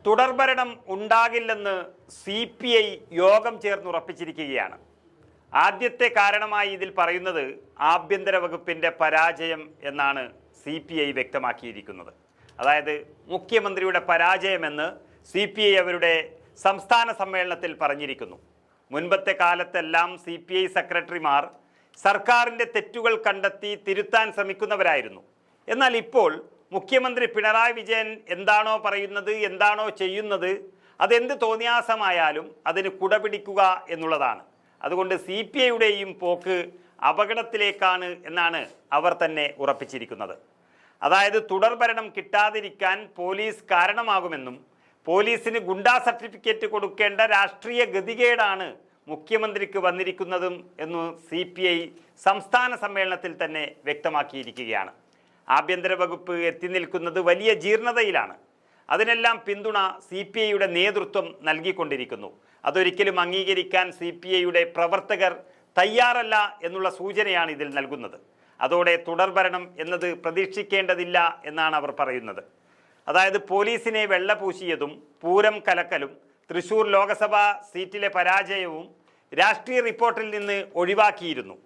തുടർഭരണം ഉണ്ടാകില്ലെന്ന് CPI യോഗം ചേർന്നുറപ്പിച്ചിരിക്കുകയാണ്. ആദ്യത്തെ കാരണമായി ഇതിൽ പറയുന്നത് ആഭ്യന്തര വകുപ്പിൻ്റെ പരാജയം എന്നാണ് CPI വ്യക്തമാക്കിയിരിക്കുന്നത്. അതായത് മുഖ്യമന്ത്രിയുടെ പരാജയമെന്ന് CPI അവരുടെ സംസ്ഥാന സമ്മേളനത്തിൽ പറഞ്ഞിരിക്കുന്നു. മുൻപത്തെ കാലത്തെല്ലാം CPI സെക്രട്ടറിമാർ സർക്കാരിൻ്റെ തെറ്റുകൾ കണ്ടെത്തി തിരുത്താൻ ശ്രമിക്കുന്നവരായിരുന്നു. എന്നാൽ ഇപ്പോൾ മുഖ്യമന്ത്രി പിണറായി വിജയൻ എന്താണോ പറയുന്നത്, എന്താണോ ചെയ്യുന്നത്, അതെന്ത് തോന്നിയാസമായാലും അതിന് കുടപിടിക്കുക എന്നുള്ളതാണ്. അതുകൊണ്ട് CPIയുടെയും പോക്ക് അപകടത്തിലേക്കാണ് എന്നാണ് അവർ തന്നെ ഉറപ്പിച്ചിരിക്കുന്നത്. അതായത് തുടർഭരണം കിട്ടാതിരിക്കാൻ പോലീസ് കാരണമാകുമെന്നും പോലീസിന് ഗുണ്ടാ സർട്ടിഫിക്കറ്റ് കൊടുക്കേണ്ട രാഷ്ട്രീയ ഗതികേടാണ് മുഖ്യമന്ത്രിക്ക് വന്നിരിക്കുന്നതും എന്ന് CPI സംസ്ഥാന സമ്മേളനത്തിൽ തന്നെ വ്യക്തമാക്കിയിരിക്കുകയാണ്. ആഭ്യന്തര വകുപ്പ് എത്തി നിൽക്കുന്നത് വലിയ ജീർണതയിലാണ്. അതിനെല്ലാം പിന്തുണ CPIയുടെ നേതൃത്വം നൽകിക്കൊണ്ടിരിക്കുന്നു. അതൊരിക്കലും അംഗീകരിക്കാൻ CPIയുടെ പ്രവർത്തകർ തയ്യാറല്ല എന്നുള്ള സൂചനയാണ് ഇതിൽ നൽകുന്നത്. അതോടെ തുടർഭരണം എന്നത് പ്രതീക്ഷിക്കേണ്ടതില്ല എന്നാണ് അവർ പറയുന്നത്. അതായത് പോലീസിനെ വെള്ളപൂശിയതും പൂരം കലക്കലും തൃശൂർ ലോക്സഭാ സീറ്റിലെ പരാജയവും രാഷ്ട്രീയ റിപ്പോർട്ടിൽ നിന്ന് ഒഴിവാക്കിയിരുന്നു.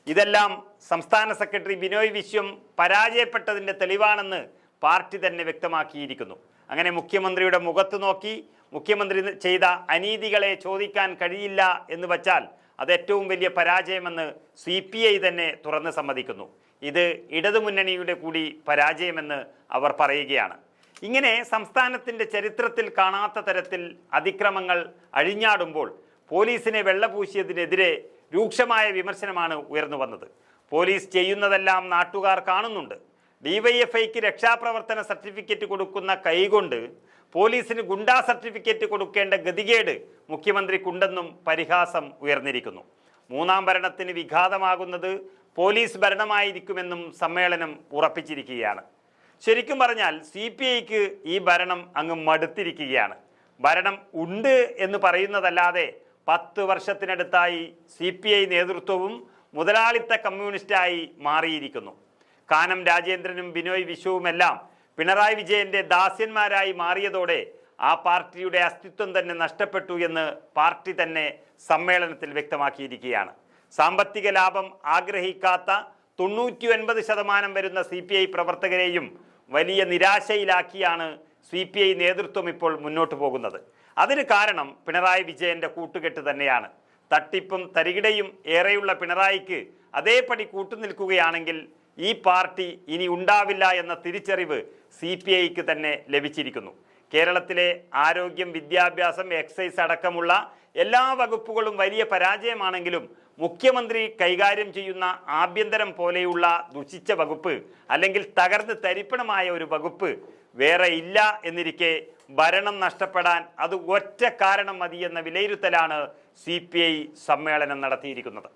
ഇതെല്ലാം സംസ്ഥാന സെക്രട്ടറി ബിനോയ് വിശ്വം പരാജയപ്പെട്ടതിൻ്റെ തെളിവാണെന്ന് പാർട്ടി തന്നെ വ്യക്തമാക്കിയിരിക്കുന്നു. അങ്ങനെ മുഖ്യമന്ത്രിയുടെ മുഖത്ത് നോക്കി മുഖ്യമന്ത്രി ചെയ്ത അനീതികളെ ചോദിക്കാൻ കഴിയില്ല എന്ന് വച്ചാൽ അത് ഏറ്റവും വലിയ പരാജയമെന്ന് CPI തന്നെ തുറന്ന് സമ്മതിക്കുന്നു. ഇത് ഇടതുമുന്നണിയുടെ കൂടി പരാജയമെന്ന് അവർ പറയുകയാണ്. ഇങ്ങനെ സംസ്ഥാനത്തിൻ്റെ ചരിത്രത്തിൽ കാണാത്ത തരത്തിൽ അതിക്രമങ്ങൾ അഴിഞ്ഞാടുമ്പോൾ പോലീസിനെ വെള്ളപൂശിയതിനെതിരെ രൂക്ഷമായ വിമർശനമാണ് ഉയർന്നു വന്നത്. പോലീസ് ചെയ്യുന്നതെല്ലാം നാട്ടുകാർ കാണുന്നുണ്ട്. DYFIക്ക് രക്ഷാപ്രവർത്തന സർട്ടിഫിക്കറ്റ് കൊടുക്കുന്ന കൈകൊണ്ട് പോലീസിന് ഗുണ്ടാ സർട്ടിഫിക്കറ്റ് കൊടുക്കേണ്ട ഗതികേട് മുഖ്യമന്ത്രിക്കുണ്ടെന്നും പരിഹാസം ഉയർന്നിരിക്കുന്നു. മൂന്നാം ഭരണത്തിന് വിഘാതമാകുന്നത് പോലീസ് ഭരണമായിരിക്കുമെന്നും സമ്മേളനം ഉറപ്പിച്ചിരിക്കുകയാണ്. ശരിക്കും പറഞ്ഞാൽ CPIക്ക് ഈ ഭരണം അങ്ങ് മടുത്തിരിക്കുകയാണ്. ഭരണം ഉണ്ട് എന്ന് പറയുന്നതല്ലാതെ 10 വർഷത്തിനടുത്തായി CPI നേതൃത്വവും മുതലാളിത്ത കമ്മ്യൂണിസ്റ്റായി മാറിയിരിക്കുന്നു. കാനം രാജേന്ദ്രനും ബിനോയ് വിശ്വവുമെല്ലാം പിണറായി വിജയൻ്റെ ദാസ്യന്മാരായി മാറിയതോടെ ആ പാർട്ടിയുടെ അസ്തിത്വം തന്നെ നഷ്ടപ്പെട്ടു എന്ന് പാർട്ടി തന്നെ സമ്മേളനത്തിൽ വ്യക്തമാക്കിയിരിക്കുകയാണ്. സാമ്പത്തിക ലാഭം ആഗ്രഹിക്കാത്ത 99% വരുന്ന CPI പ്രവർത്തകരെയും വലിയ നിരാശയിലാക്കിയാണ് CPI നേതൃത്വം ഇപ്പോൾ മുന്നോട്ട് പോകുന്നത്. അതിന് കാരണം പിണറായി വിജയൻ്റെ കൂട്ടുകെട്ട് തന്നെയാണ്. തട്ടിപ്പും തരികിടയും ഏറെയുള്ള പിണറായിക്ക് അതേപടി കൂട്ടുനിൽക്കുകയാണെങ്കിൽ ഈ പാർട്ടി ഇനി ഉണ്ടാവില്ല എന്ന തിരിച്ചറിവ് CPIക്ക് തന്നെ ലഭിച്ചിരിക്കുന്നു. കേരളത്തിലെ ആരോഗ്യം, വിദ്യാഭ്യാസം, എക്സൈസ് അടക്കമുള്ള എല്ലാ വകുപ്പുകളും വലിയ പരാജയമാണെങ്കിലും മുഖ്യമന്ത്രി കൈകാര്യം ചെയ്യുന്ന ആഭ്യന്തരം പോലെയുള്ള ദുഷിച്ച വകുപ്പ് അല്ലെങ്കിൽ തകർന്ന് തരിപ്പണമായ ഒരു വകുപ്പ് വേറെ ഇല്ല എന്നിരിക്കെ ഭരണം നഷ്ടപ്പെടാൻ അത് ഒറ്റ കാരണം മതിയെന്ന വിലയിരുത്തലാണ് CPI സമ്മേളനം നടത്തിയിരിക്കുന്നത്.